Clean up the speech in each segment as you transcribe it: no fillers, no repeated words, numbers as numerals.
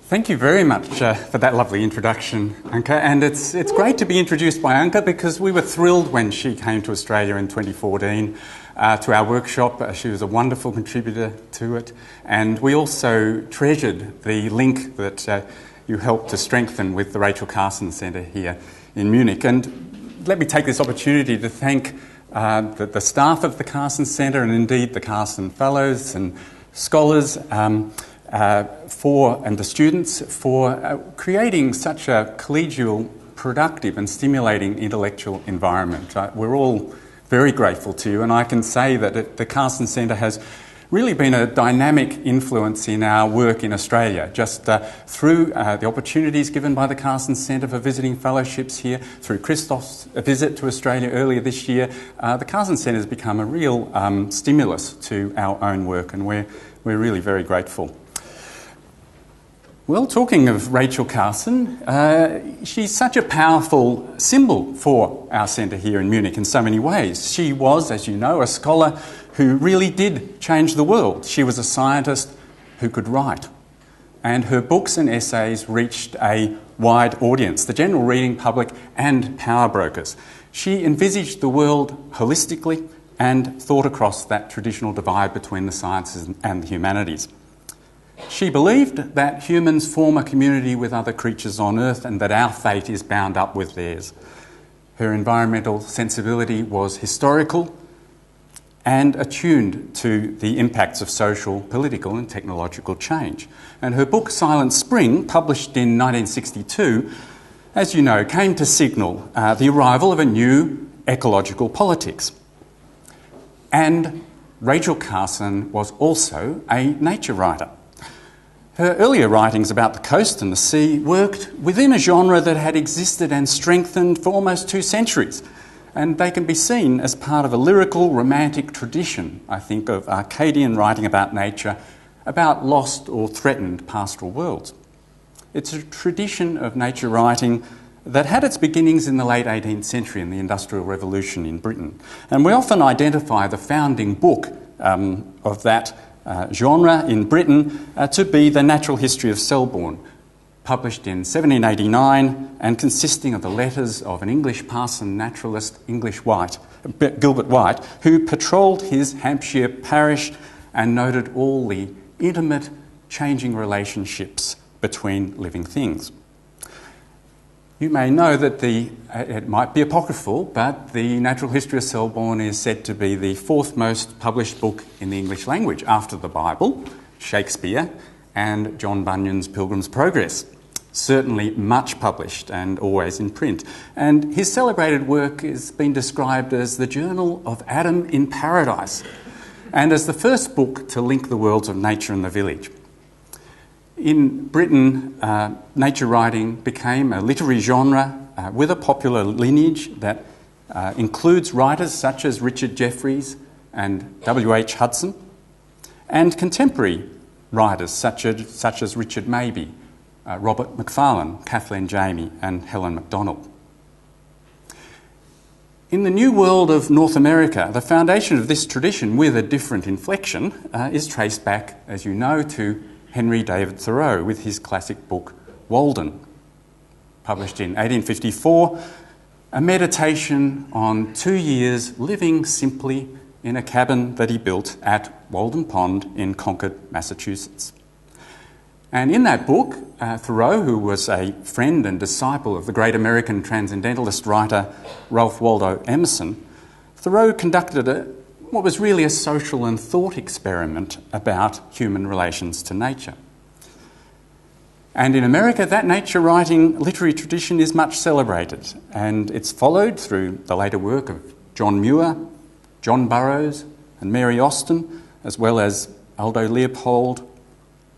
Thank you very much for that lovely introduction, Anka. And it's great to be introduced by Anka because we were thrilled when she came to Australia in 2014 to our workshop. She was a wonderful contributor to it. And we also treasured the link that you helped to strengthen with the Rachel Carson Center here in Munich. And let me take this opportunity to thank the staff of the Carson Center and indeed the Carson Fellows and scholars and the students for creating such a collegial, productive and stimulating intellectual environment. We're all very grateful to you, and I can say that the Carson Center has really been a dynamic influence in our work in Australia, just through the opportunities given by the Carson Center for visiting fellowships here, through Christoph's visit to Australia earlier this year. The Carson Center has become a real stimulus to our own work, and we're really very grateful. Well, talking of Rachel Carson, she's such a powerful symbol for our centre here in Munich in so many ways. She was, as you know, a scholar who really did change the world. She was a scientist who could write, and her books and essays reached a wide audience, the general reading public and power brokers. She envisaged the world holistically and thought across that traditional divide between the sciences and the humanities. She believed that humans form a community with other creatures on Earth and that our fate is bound up with theirs. Her environmental sensibility was historical and attuned to the impacts of social, political and technological change. And her book Silent Spring, published in 1962, as you know, came to signal the arrival of a new ecological politics. And Rachel Carson was also a nature writer. Her earlier writings about the coast and the sea worked within a genre that had existed and strengthened for almost 2 centuries. And they can be seen as part of a lyrical, romantic tradition, I think, of Arcadian writing about nature, about lost or threatened pastoral worlds. It's a tradition of nature writing that had its beginnings in the late 18th century in the Industrial Revolution in Britain. And we often identify the founding book of that genre in Britain to be The Natural History of Selborne, published in 1789 and consisting of the letters of an English parson naturalist, Gilbert White, who patrolled his Hampshire parish and noted all the intimate, changing relationships between living things. You may know that it might be apocryphal, but the Natural History of Selborne is said to be the 4th most published book in the English language after the Bible, Shakespeare, and John Bunyan's Pilgrim's Progress. Certainly much published and always in print. And his celebrated work has been described as the Journal of Adam in Paradise, and as the first book to link the worlds of nature and the village. In Britain, nature writing became a literary genre with a popular lineage that includes writers such as Richard Jefferies and W.H. Hudson, and contemporary writers such as Richard Mabey, Robert Macfarlane, Kathleen Jamie and Helen Macdonald. In the New World of North America, the foundation of this tradition, with a different inflection, is traced back, as you know, to Henry David Thoreau with his classic book Walden, published in 1854, a meditation on 2 years living simply in a cabin that he built at Walden Pond in Concord, Massachusetts. And in that book, Thoreau, who was a friend and disciple of the great American transcendentalist writer Ralph Waldo Emerson, Thoreau conducted what was really a social and thought experiment about human relations to nature. And in America, that nature writing literary tradition is much celebrated, and it's followed through the later work of John Muir, John Burroughs and Mary Austin, as well as Aldo Leopold,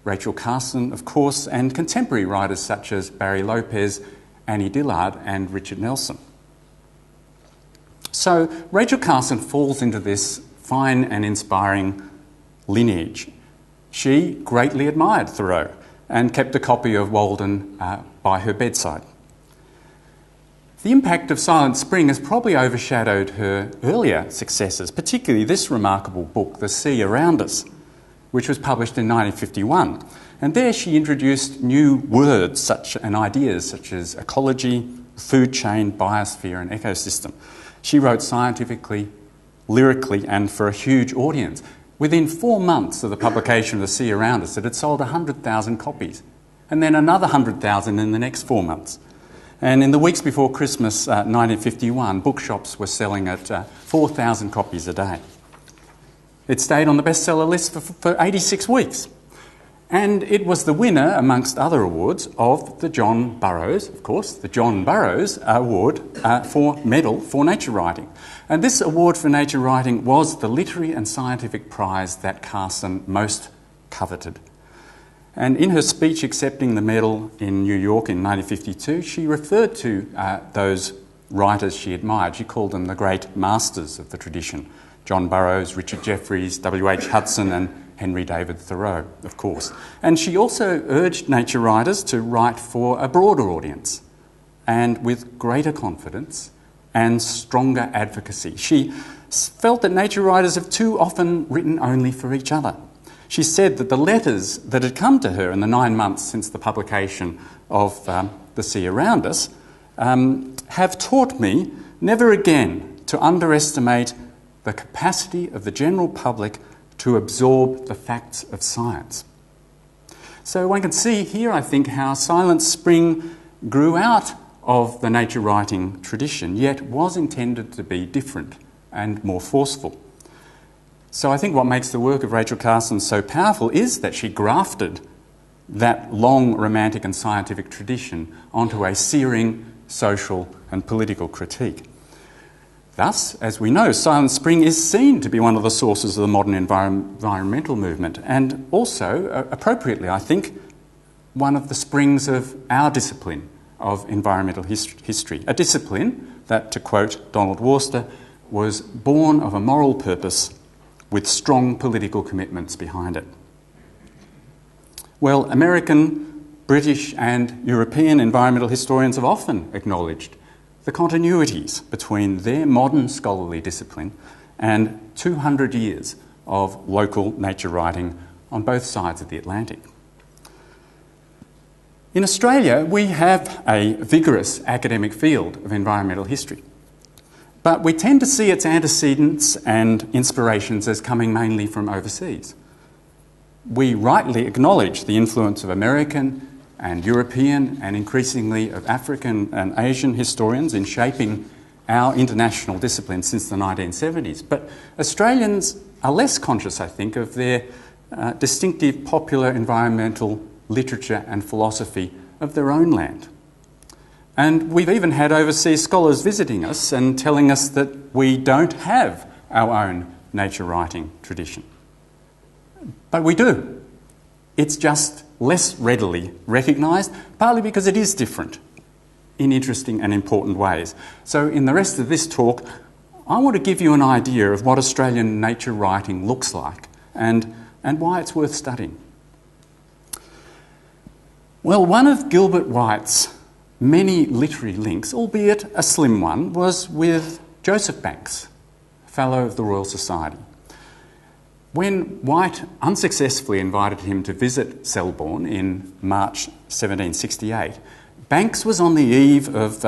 Rachel Carson, of course, and contemporary writers such as Barry Lopez, Annie Dillard and Richard Nelson. So Rachel Carson falls into this fine and inspiring lineage. She greatly admired Thoreau and kept a copy of Walden by her bedside. The impact of Silent Spring has probably overshadowed her earlier successes, particularly this remarkable book, The Sea Around Us, which was published in 1951. And there she introduced new words and ideas such as ecology, food chain, biosphere and ecosystem. She wrote scientifically, lyrically and for a huge audience. Within 4 months of the publication of The Sea Around Us, it had sold 100,000 copies, and then another 100,000 in the next 4 months. And in the weeks before Christmas 1951, bookshops were selling at 4,000 copies a day. It stayed on the bestseller list for 86 weeks. And it was the winner, amongst other awards, of the John Burroughs, of course, the John Burroughs Award for Medal for Nature Writing. And this award for nature writing was the literary and scientific prize that Carson most coveted. And in her speech accepting the medal in New York in 1952, she referred to those writers she admired. She called them the great masters of the tradition. John Burroughs, Richard Jefferies, W.H. Hudson and Henry David Thoreau, of course. And she also urged nature writers to write for a broader audience and with greater confidence and stronger advocacy. She felt that nature writers have too often written only for each other. She said that the letters that had come to her in the 9 months since the publication of The Sea Around Us have taught me never again to underestimate the capacity of the general public to absorb the facts of science. So one can see here, I think, how Silent Spring grew out of the nature writing tradition, yet was intended to be different and more forceful. So I think what makes the work of Rachel Carson so powerful is that she grafted that long romantic and scientific tradition onto a searing social and political critique. Thus, as we know, Silent Spring is seen to be one of the sources of the modern environmental movement, and also, appropriately, I think, one of the springs of our discipline of environmental history. A discipline that, to quote Donald Worcester, was born of a moral purpose with strong political commitments behind it. Well, American, British and European environmental historians have often acknowledged the continuities between their modern scholarly discipline and 200 years of local nature writing on both sides of the Atlantic. In Australia, we have a vigorous academic field of environmental history, but we tend to see its antecedents and inspirations as coming mainly from overseas. We rightly acknowledge the influence of American and European and increasingly of African and Asian historians in shaping our international discipline since the 1970s. But Australians are less conscious, I think, of their distinctive popular environmental literature and philosophy of their own land. And we've even had overseas scholars visiting us and telling us that we don't have our own nature writing tradition. But we do. It's just less readily recognised, partly because it is different in interesting and important ways. So in the rest of this talk, I want to give you an idea of what Australian nature writing looks like and why it's worth studying. Well, one of Gilbert White's many literary links, albeit a slim one, was with Joseph Banks, Fellow of the Royal Society. When White unsuccessfully invited him to visit Selborne in March 1768, Banks was on the eve of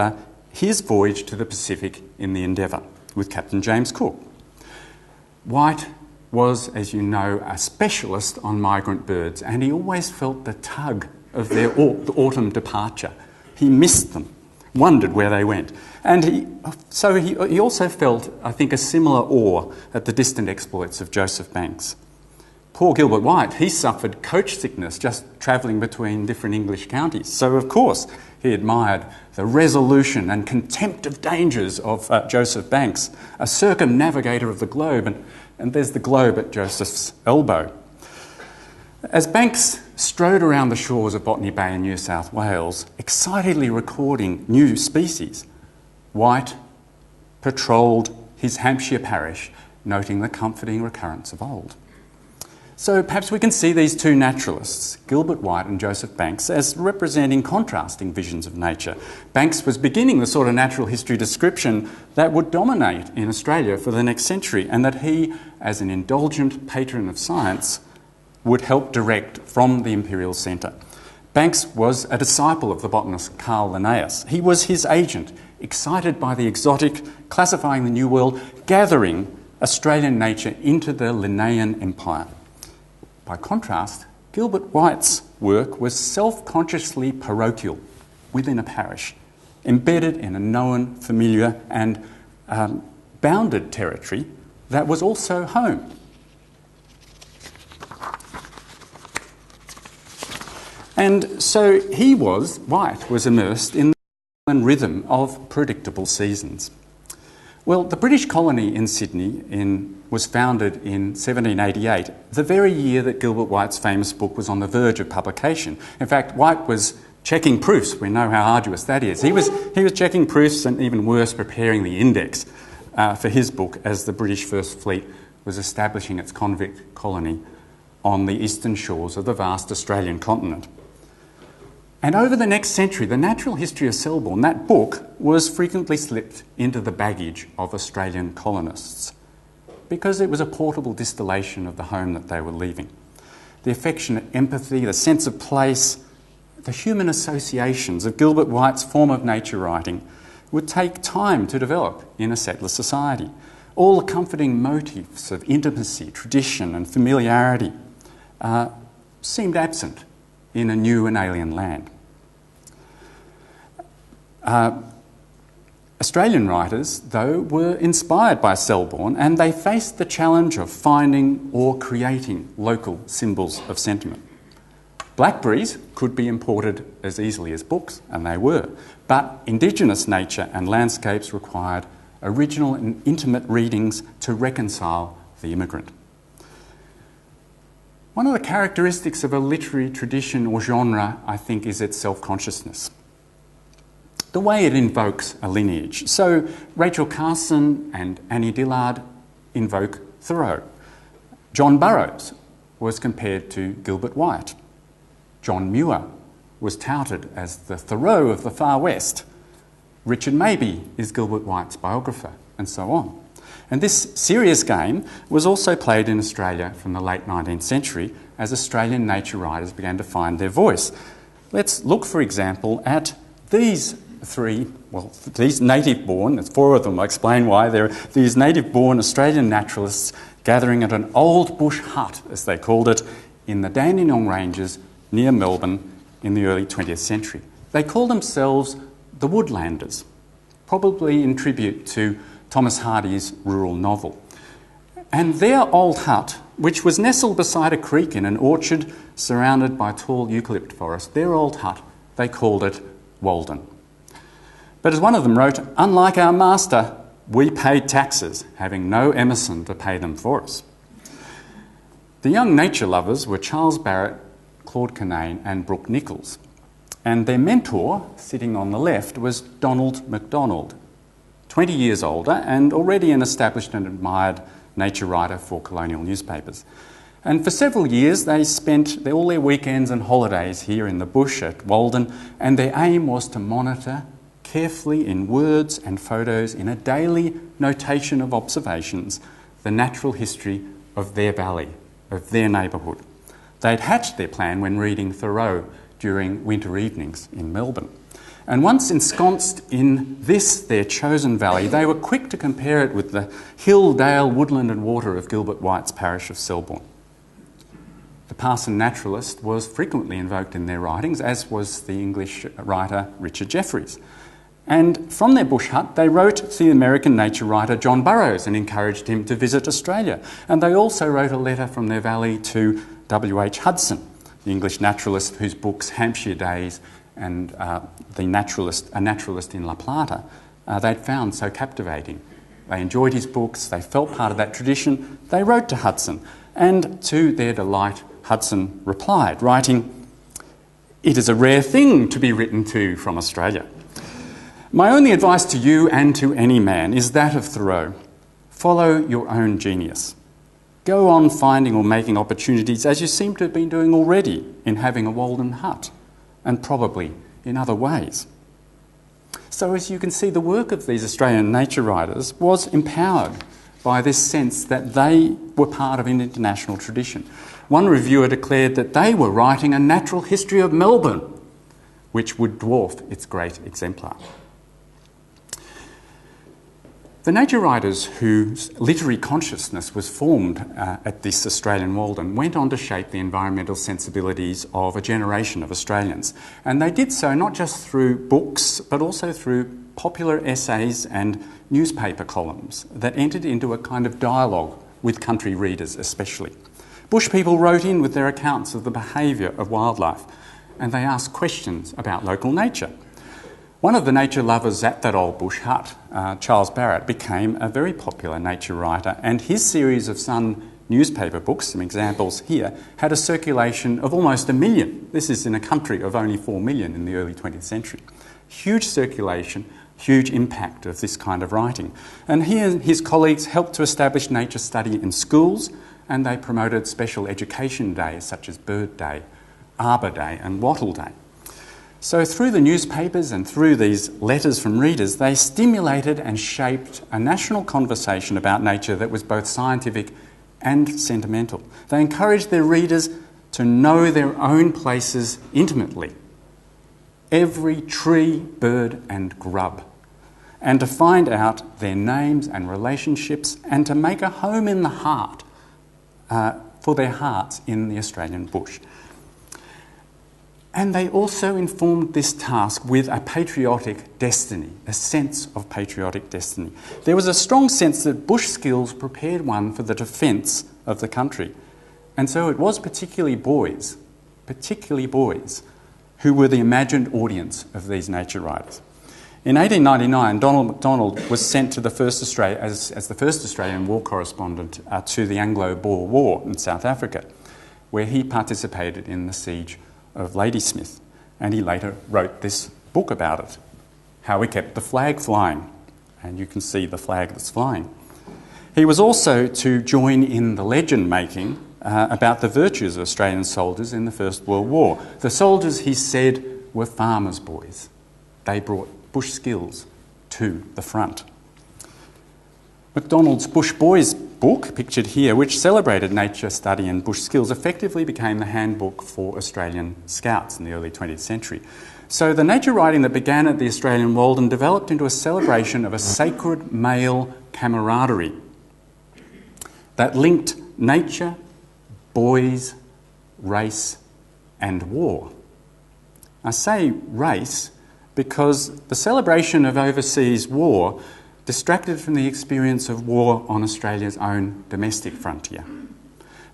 his voyage to the Pacific in the Endeavour with Captain James Cook. White was, as you know, a specialist on migrant birds, and he always felt the tug of their autumn departure. He missed them, wondered where they went. And he also felt, I think, a similar awe at the distant exploits of Joseph Banks. Poor Gilbert White, he suffered coach sickness just travelling between different English counties. So, of course, he admired the resolution and contempt of dangers of Joseph Banks, a circumnavigator of the globe, and there's the globe at Joseph's elbow. As Banks strode around the shores of Botany Bay in New South Wales, excitedly recording new species, White patrolled his Hampshire parish, noting the comforting recurrence of old. So perhaps we can see these two naturalists, Gilbert White and Joseph Banks, as representing contrasting visions of nature. Banks was beginning the sort of natural history description that would dominate in Australia for the next century, and that he, as an indulgent patron of science, would help direct from the Imperial Centre. Banks was a disciple of the botanist Carl Linnaeus. He was his agent, excited by the exotic, classifying the New World, gathering Australian nature into the Linnaean Empire. By contrast, Gilbert White's work was self-consciously parochial within a parish, embedded in a known, familiar and bounded territory that was also home. And so White was immersed in the rhythm of predictable seasons. Well, the British colony in Sydney was founded in 1788, the very year that Gilbert White's famous book was on the verge of publication. In fact, White was checking proofs. We know how arduous that is. He was checking proofs and, even worse, preparing the index for his book as the British First Fleet was establishing its convict colony on the eastern shores of the vast Australian continent. And over the next century, the natural history of Selborne, that book, was frequently slipped into the baggage of Australian colonists because it was a portable distillation of the home that they were leaving. The affectionate empathy, the sense of place, the human associations of Gilbert White's form of nature writing would take time to develop in a settler society. All the comforting motifs of intimacy, tradition and familiarity seemed absent in a new and alien land. Australian writers, though, were inspired by Selborne, and they faced the challenge of finding or creating local symbols of sentiment. Blackberries could be imported as easily as books, and they were, but Indigenous nature and landscapes required original and intimate readings to reconcile the immigrant. One of the characteristics of a literary tradition or genre, I think, is its self-consciousness, the way it invokes a lineage. So Rachel Carson and Annie Dillard invoke Thoreau. John Burroughs was compared to Gilbert White. John Muir was touted as the Thoreau of the Far West. Richard Mabey is Gilbert White's biographer, and so on. And this serious game was also played in Australia from the late 19th century as Australian nature writers began to find their voice. Let's look, for example, at these native-born, there's four of them, I'll explain why, they're these native-born Australian naturalists gathering at an old bush hut, as they called it, in the Dandenong Ranges near Melbourne in the early 20th century. They called themselves the Woodlanders, probably in tribute to Thomas Hardy's rural novel. And their old hut, which was nestled beside a creek in an orchard surrounded by tall eucalypt forest, their old hut, they called it Walden. But as one of them wrote, "Unlike our master, we paid taxes, having no Emerson to pay them for us." The young nature lovers were Charles Barrett, Claude Kinane and Brooke Nichols. And their mentor, sitting on the left, was Donald MacDonald, 20 years older and already an established and admired nature writer for colonial newspapers. And for several years they spent all their weekends and holidays here in the bush at Walden, and their aim was to monitor carefully in words and photos in a daily notation of observations the natural history of their valley, of their neighbourhood. They'd hatched their plan when reading Thoreau during winter evenings in Melbourne. And once ensconced in this, their chosen valley, they were quick to compare it with the hill, dale, woodland and water of Gilbert White's parish of Selborne. The parson naturalist was frequently invoked in their writings, as was the English writer Richard Jefferies. And from their bush hut, they wrote to the American nature writer John Burroughs and encouraged him to visit Australia. And they also wrote a letter from their valley to W.H. Hudson, the English naturalist whose books Hampshire Days and A Naturalist in La Plata, they'd found so captivating. They enjoyed his books, they felt part of that tradition. They wrote to Hudson, and to their delight, Hudson replied, writing, "It is a rare thing to be written to from Australia. My only advice to you and to any man is that of Thoreau. Follow your own genius. Go on finding or making opportunities as you seem to have been doing already in having a Walden hut, and probably in other ways." So as you can see, the work of these Australian nature writers was empowered by this sense that they were part of an international tradition. One reviewer declared that they were writing a natural history of Melbourne, which would dwarf its great exemplar. The nature writers whose literary consciousness was formed at this Australian Walden went on to shape the environmental sensibilities of a generation of Australians. And they did so not just through books, but also through popular essays and newspaper columns that entered into a kind of dialogue with country readers especially. Bush people wrote in with their accounts of the behaviour of wildlife, and they asked questions about local nature. One of the nature lovers at that old bush hut, Charles Barrett, became a very popular nature writer, and his series of Sun newspaper books, some examples here, had a circulation of almost 1 million. This is in a country of only 4 million in the early 20th century. Huge circulation, huge impact of this kind of writing. And he and his colleagues helped to establish nature study in schools, and they promoted special education days such as Bird Day, Arbor Day and Wattle Day. So through the newspapers and through these letters from readers, they stimulated and shaped a national conversation about nature that was both scientific and sentimental. They encouraged their readers to know their own places intimately, every tree, bird and grub, and to find out their names and relationships and to make a home in the heart, for their hearts in the Australian bush. And they also informed this task with a patriotic destiny, a sense of patriotic destiny. There was a strong sense that bush skills prepared one for the defence of the country. And so it was particularly boys, who were the imagined audience of these nature writers. In 1899, Donald MacDonald was sent to the first Australia as the first Australian war correspondent to the Anglo-Boer War in South Africa, where he participated in the siege of Ladysmith, and he later wrote this book about it, How We Kept the Flag Flying, and you can see the flag that's flying. He was also to join in the legend making about the virtues of Australian soldiers in the First World War. The soldiers, he said, were farmers' boys. They brought bush skills to the front. MacDonald's Bush Boys book, pictured here, which celebrated nature study and bush skills, effectively became the handbook for Australian Scouts in the early 20th century. So the nature writing that began at the Australian Walden developed into a celebration of a sacred male camaraderie that linked nature, boys, race and war. I say race because the celebration of overseas war distracted from the experience of war on Australia's own domestic frontier.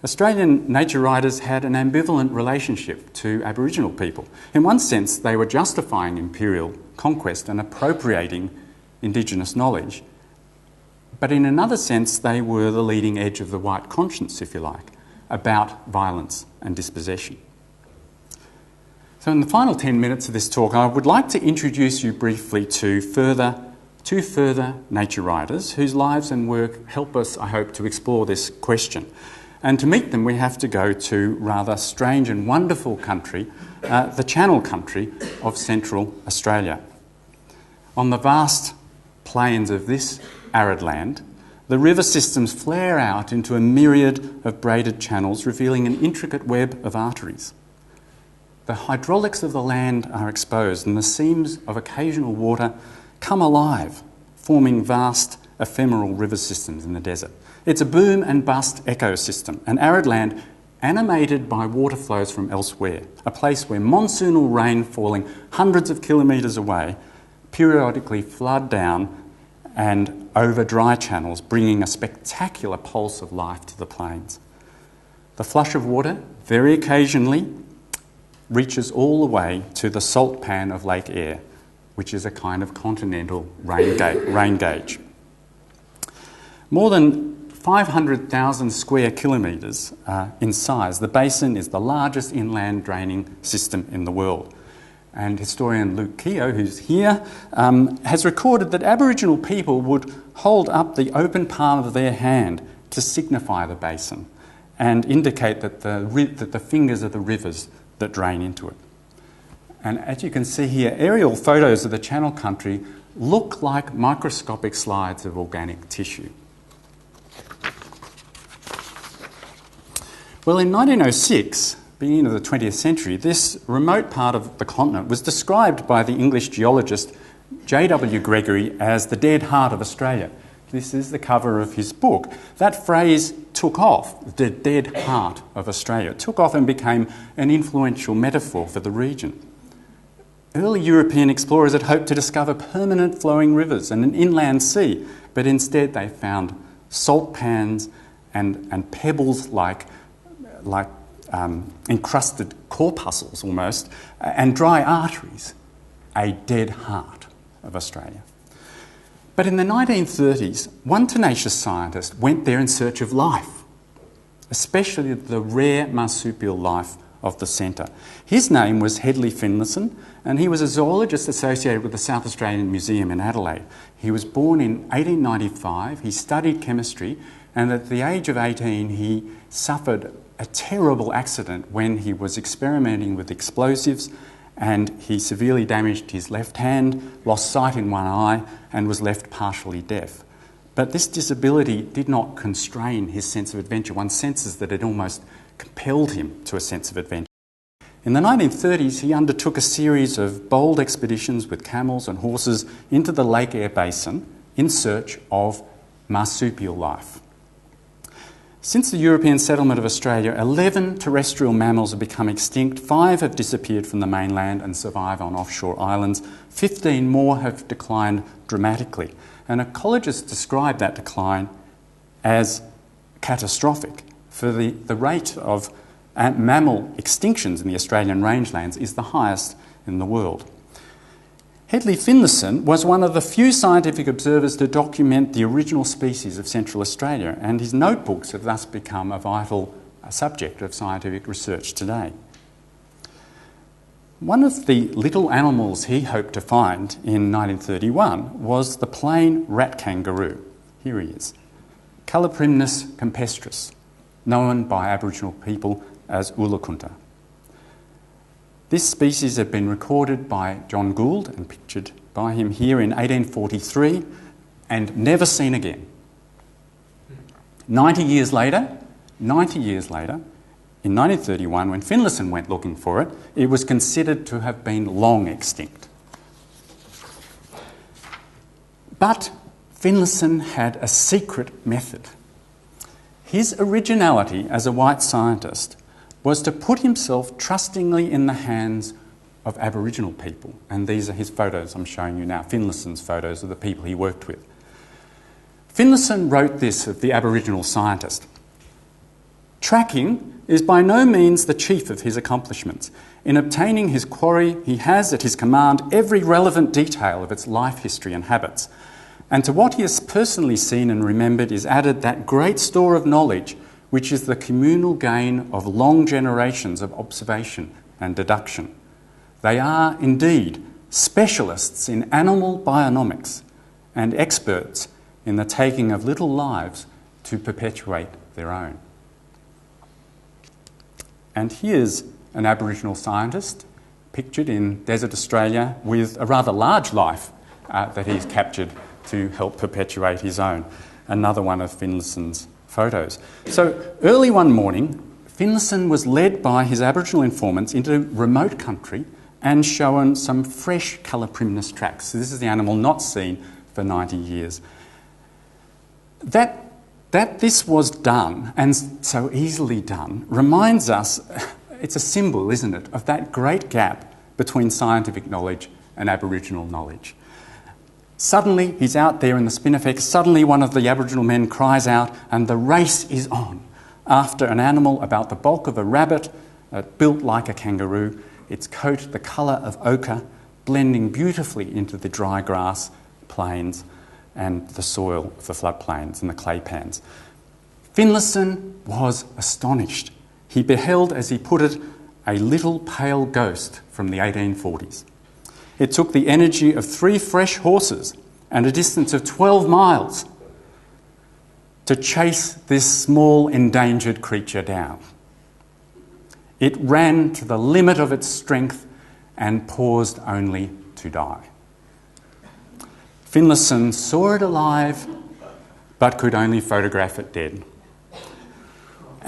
Australian nature writers had an ambivalent relationship to Aboriginal people. In one sense, they were justifying imperial conquest and appropriating Indigenous knowledge. But in another sense, they were the leading edge of the white conscience, if you like, about violence and dispossession. So in the final 10 minutes of this talk, I would like to introduce you briefly to two further nature writers whose lives and work help us, I hope, to explore this question. And to meet them, we have to go to rather strange and wonderful country, the Channel Country of Central Australia. On the vast plains of this arid land, the river systems flare out into a myriad of braided channels, revealing an intricate web of arteries. The hydraulics of the land are exposed, and the seams of occasional water come alive, forming vast ephemeral river systems in the desert. It's a boom and bust ecosystem, an arid land animated by water flows from elsewhere, a place where monsoonal rain falling hundreds of kilometres away periodically flood down and over dry channels, bringing a spectacular pulse of life to the plains. The flush of water, very occasionally, reaches all the way to the salt pan of Lake Eyre, which is a kind of continental rain gauge. More than 500,000 square kilometres in size, the basin is the largest inland draining system in the world. And historian Luke Keogh, who's here, has recorded that Aboriginal people would hold up the open palm of their hand to signify the basin and indicate that the fingers are the rivers that drain into it. And as you can see here, aerial photos of the Channel Country look like microscopic slides of organic tissue. Well, in 1906, beginning of the 20th century, this remote part of the continent was described by the English geologist J.W. Gregory as the dead heart of Australia. This is the cover of his book. That phrase took off, the dead heart of Australia. It took off and became an influential metaphor for the region. Early European explorers had hoped to discover permanent flowing rivers and an inland sea, but instead they found salt pans and pebbles like encrusted corpuscles almost, and dry arteries, a dead heart of Australia. But in the 1930s, one tenacious scientist went there in search of life, especially the rare marsupial life of the centre. His name was Hedley Finlayson, and he was a zoologist associated with the South Australian Museum in Adelaide. He was born in 1895, he studied chemistry, and at the age of 18 he suffered a terrible accident when he was experimenting with explosives, and he severely damaged his left hand, lost sight in one eye, and was left partially deaf. But this disability did not constrain his sense of adventure. One senses that it almost compelled him to a sense of adventure. In the 1930s, he undertook a series of bold expeditions with camels and horses into the Lake Eyre Basin in search of marsupial life. Since the European settlement of Australia, 11 terrestrial mammals have become extinct, 5 have disappeared from the mainland and survive on offshore islands, 15 more have declined dramatically. And ecologists describe that decline as catastrophic, for the rate of mammal extinctions in the Australian rangelands is the highest in the world. Hedley Finlayson was one of the few scientific observers to document the original species of Central Australia, and his notebooks have thus become a vital subject of scientific research today. One of the little animals he hoped to find in 1931 was the plain rat kangaroo. Here he is, Caloprimnus campestris, known by Aboriginal people as Ulakunta. This species had been recorded by John Gould and pictured by him here in 1843 and never seen again. 90 years later, in 1931, when Finlayson went looking for it, it was considered to have been long extinct. But Finlayson had a secret method. His originality as a white scientist was to put himself trustingly in the hands of Aboriginal people. And these are his photos I'm showing you now, Finlayson's photos of the people he worked with. Finlayson wrote this of the Aboriginal scientist: "Tracking is by no means the chief of his accomplishments. In obtaining his quarry, he has at his command every relevant detail of its life history and habits. And to what he has personally seen and remembered is added that great store of knowledge which is the communal gain of long generations of observation and deduction. They are, indeed, specialists in animal bionomics and experts in the taking of little lives to perpetuate their own." And here's an Aboriginal scientist pictured in desert Australia with a rather large life that he's captured to help perpetuate his own. Another one of Finlayson's photos. So early one morning, Finlayson was led by his Aboriginal informants into remote country and shown some fresh Caloprimnus tracks. So this is the animal not seen for 90 years. That this was done, and so easily done, reminds us, it's a symbol, isn't it, of that great gap between scientific knowledge and Aboriginal knowledge. Suddenly, he's out there in the spinifex, suddenly one of the Aboriginal men cries out, and the race is on. After an animal about the bulk of a rabbit, built like a kangaroo, its coat the colour of ochre, blending beautifully into the dry grass plains and the soil of the floodplains and the clay pans. Finlayson was astonished. He beheld, as he put it, a little pale ghost from the 1840s. It took the energy of 3 fresh horses and a distance of 12 miles to chase this small endangered creature down. It ran to the limit of its strength and paused only to die. Finlayson saw it alive but could only photograph it dead.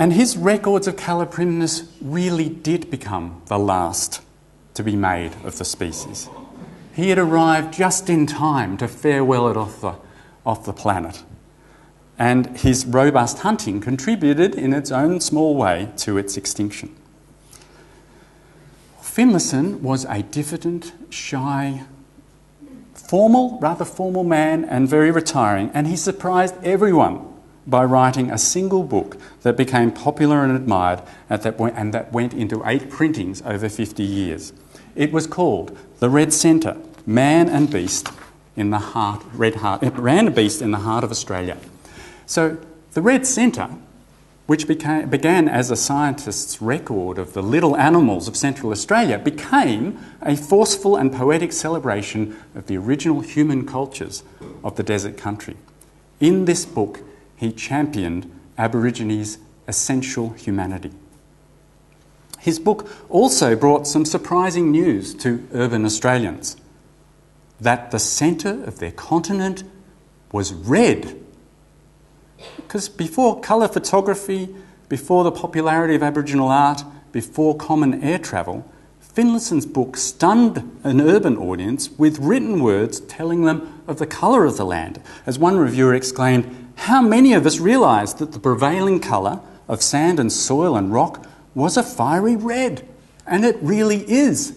And his records of colour primness really did become the last to be made of the species. He had arrived just in time to farewell it off the planet. And his robust hunting contributed in its own small way to its extinction. Finlayson was a diffident, shy, rather formal man and very retiring, and he surprised everyone by writing a single book that became popular and admired at that point, and that went into 8 printings over 50 years. It was called The Red Centre, Man and Beast in the Heart of Australia. So the Red Centre, which began as a scientist's record of the little animals of Central Australia, became a forceful and poetic celebration of the original human cultures of the desert country. In this book, he championed Aborigines' essential humanity. His book also brought some surprising news to urban Australians, that the centre of their continent was red. Because before colour photography, before the popularity of Aboriginal art, before common air travel, Finlayson's book stunned an urban audience with written words telling them of the colour of the land. As one reviewer exclaimed, "How many of us realised that the prevailing colour of sand and soil and rock was a fiery red?" And it really is.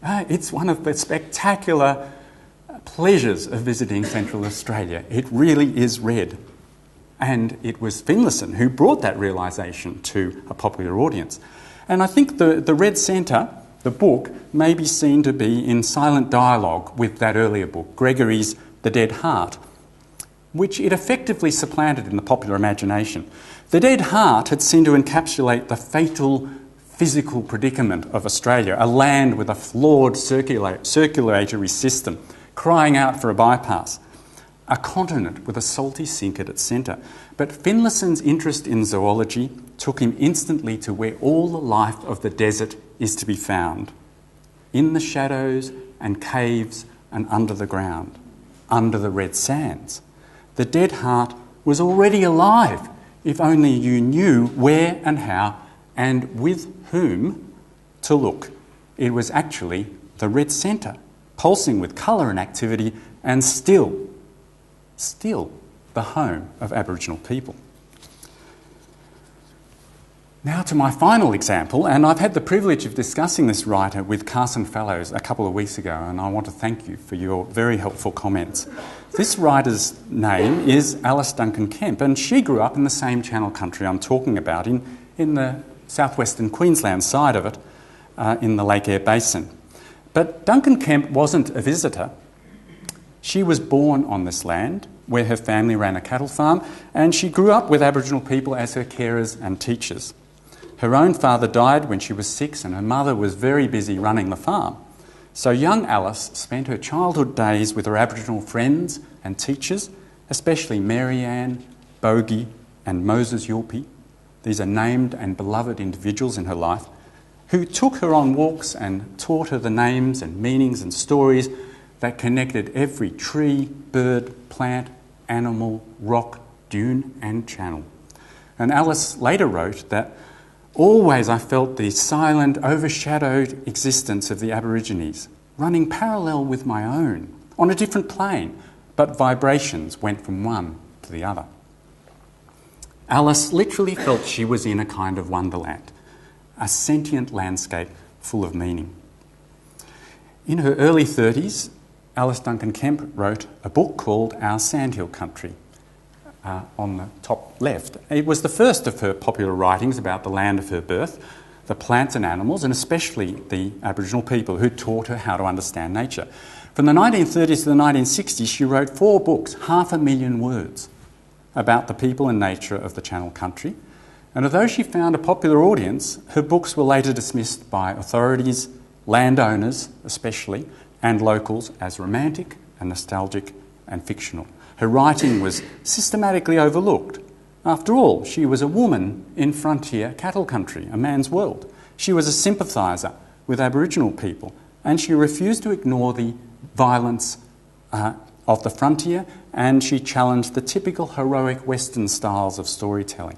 It's one of the spectacular pleasures of visiting Central Australia. It really is red. And it was Finlayson who brought that realisation to a popular audience. And I think the Red Centre, the book, may be seen to be in silent dialogue with that earlier book, Gregory's The Dead Heart, which it effectively supplanted in the popular imagination. The Dead Heart had seemed to encapsulate the fatal physical predicament of Australia, a land with a flawed circulatory system, crying out for a bypass. A continent with a salty sink at its centre. But Finlayson's interest in zoology took him instantly to where all the life of the desert is to be found. In the shadows and caves and under the ground, under the red sands. The dead heart was already alive, if only you knew where and how and with whom to look. It was actually the red centre, pulsing with colour and activity, and still the home of Aboriginal people. Now to my final example, and I've had the privilege of discussing this writer with Carson Fellows a couple of weeks ago, and I want to thank you for your very helpful comments. This writer's name is Alice Duncan-Kemp, and she grew up in the same Channel country I'm talking about, in the southwestern Queensland side of it, in the Lake Eyre Basin. But Duncan-Kemp wasn't a visitor. She was born on this land, where her family ran a cattle farm, and she grew up with Aboriginal people as her carers and teachers. Her own father died when she was 6, and her mother was very busy running the farm. So young Alice spent her childhood days with her Aboriginal friends and teachers, especially Mary Ann, Bogey and Moses Yulpi. These are named and beloved individuals in her life, who took her on walks and taught her the names and meanings and stories that connected every tree, bird, plant, animal, rock, dune and channel. And Alice later wrote that, "Always I felt the silent, overshadowed existence of the Aborigines, running parallel with my own, on a different plane, but vibrations went from one to the other." Alice literally felt she was in a kind of wonderland, a sentient landscape full of meaning. In her early 30s, Alice Duncan-Kemp wrote a book called Our Sandhill Country, on the top left. It was the first of her popular writings about the land of her birth, the plants and animals, and especially the Aboriginal people who taught her how to understand nature. From the 1930s to the 1960s, she wrote 4 books, 500,000 words, about the people and nature of the Channel Country. And although she found a popular audience, her books were later dismissed by authorities, landowners especially, and locals as romantic and nostalgic and fictional. Her writing was systematically overlooked. After all, she was a woman in frontier cattle country, a man's world. She was a sympathiser with Aboriginal people, and she refused to ignore the violence of the frontier, and she challenged the typical heroic Western styles of storytelling.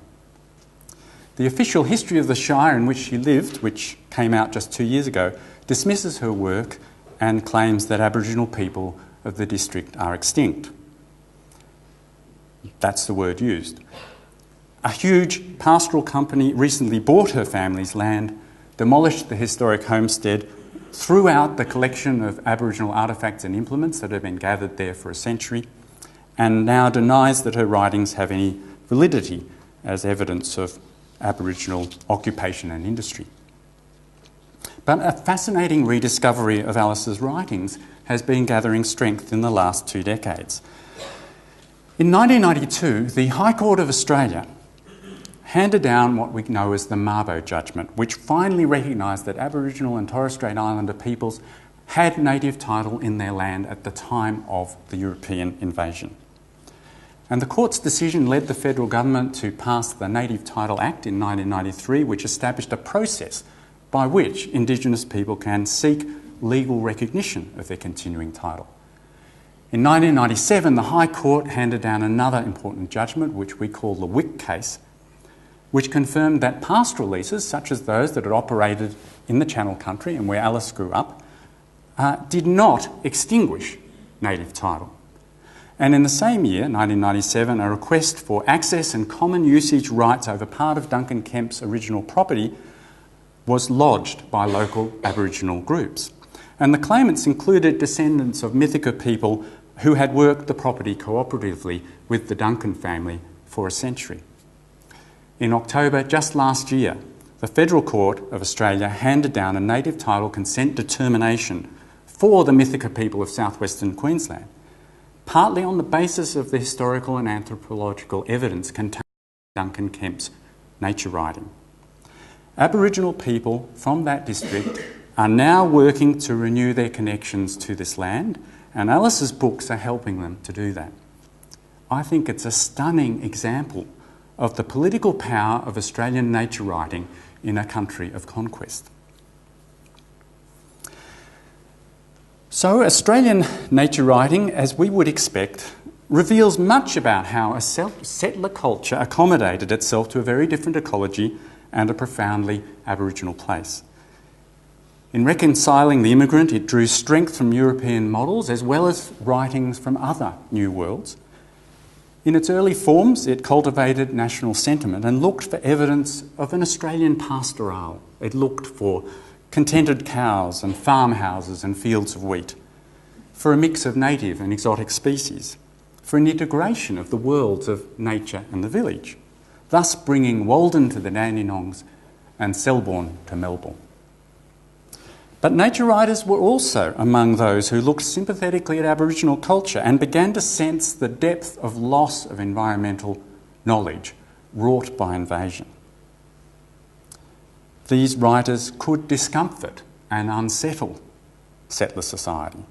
The official history of the shire in which she lived, which came out just 2 years ago, dismisses her work and claims that Aboriginal people of the district are extinct. That's the word used. A huge pastoral company recently bought her family's land, demolished the historic homestead, threw out the collection of Aboriginal artefacts and implements that had been gathered there for a century, and now denies that her writings have any validity as evidence of Aboriginal occupation and industry. But a fascinating rediscovery of Alice's writings has been gathering strength in the last 2 decades. In 1992, the High Court of Australia handed down what we know as the Mabo Judgment, which finally recognised that Aboriginal and Torres Strait Islander peoples had native title in their land at the time of the European invasion. And the court's decision led the federal government to pass the Native Title Act in 1993, which established a process by which Indigenous people can seek legal recognition of their continuing title. In 1997, the High Court handed down another important judgment, which we call the Wick case, which confirmed that pastoral leases, such as those that had operated in the Channel Country and where Alice grew up, did not extinguish native title. And in the same year, 1997, a request for access and common usage rights over part of Duncan-Kemp's original property was lodged by local Aboriginal groups. And the claimants included descendants of Mythica people who had worked the property cooperatively with the Duncan family for a century. In October just last year, the Federal Court of Australia handed down a native title consent determination for the Mythica people of southwestern Queensland, partly on the basis of the historical and anthropological evidence contained in Duncan-Kemp's nature writing. Aboriginal people from that district are now working to renew their connections to this land, and Alice's books are helping them to do that. I think it's a stunning example of the political power of Australian nature writing in a country of conquest. So Australian nature writing, as we would expect, reveals much about how a settler culture accommodated itself to a very different ecology and a profoundly Aboriginal place. In reconciling the immigrant, it drew strength from European models as well as writings from other New Worlds. In its early forms, it cultivated national sentiment and looked for evidence of an Australian pastoral. It looked for contented cows and farmhouses and fields of wheat, for a mix of native and exotic species, for an integration of the worlds of nature and the village, thus bringing Walden to the Dandenongs and Selborne to Melbourne. But nature writers were also among those who looked sympathetically at Aboriginal culture and began to sense the depth of loss of environmental knowledge wrought by invasion. These writers could discomfort and unsettle settler society.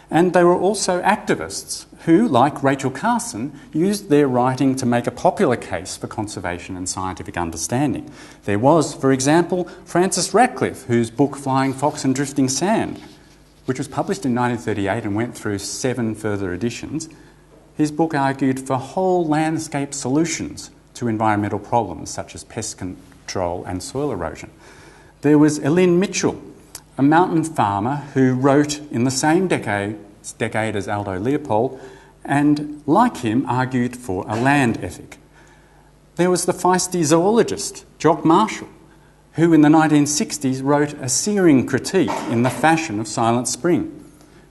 And they were also activists who, like Rachel Carson, used their writing to make a popular case for conservation and scientific understanding. There was, for example, Francis Ratcliffe, whose book Flying Fox and Drifting Sand, which was published in 1938 and went through 7 further editions. His book argued for whole landscape solutions to environmental problems such as pest control and soil erosion. There was Elin Mitchell, a mountain farmer who wrote in the same decade as Aldo Leopold and, like him, argued for a land ethic. There was the feisty zoologist, Jock Marshall, who in the 1960s wrote a searing critique in the fashion of Silent Spring,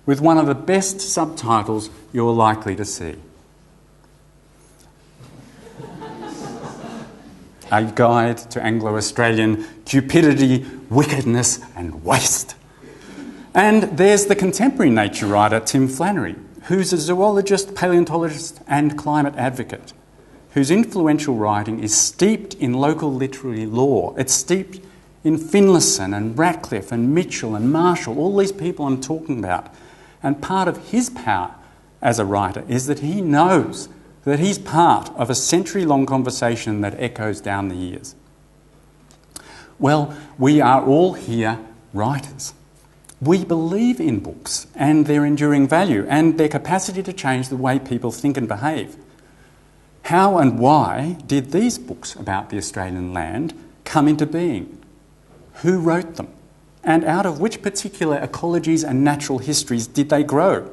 with one of the best subtitles you're likely to see. A guide to Anglo-Australian cupidity, wickedness and waste. And there's the contemporary nature writer Tim Flannery, who's a zoologist, paleontologist and climate advocate, whose influential writing is steeped in local literary lore. It's steeped in Finlayson and Ratcliffe and Mitchell and Marshall, all these people I'm talking about. And part of his power as a writer is that he knows that he's part of a century-long conversation that echoes down the years. Well, we are all here writers. We believe in books and their enduring value and their capacity to change the way people think and behave. How and why did these books about the Australian land come into being? Who wrote them? And out of which particular ecologies and natural histories did they grow?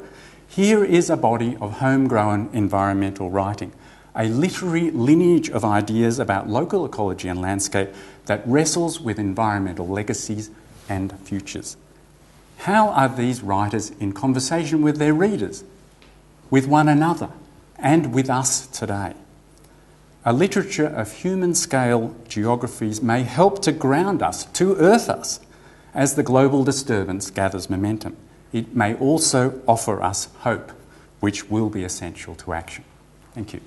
Here is a body of homegrown environmental writing, a literary lineage of ideas about local ecology and landscape that wrestles with environmental legacies and futures. How are these writers in conversation with their readers, with one another, and with us today? A literature of human-scale geographies may help to ground us, to earth us, as the global disturbance gathers momentum. It may also offer us hope, which will be essential to action. Thank you.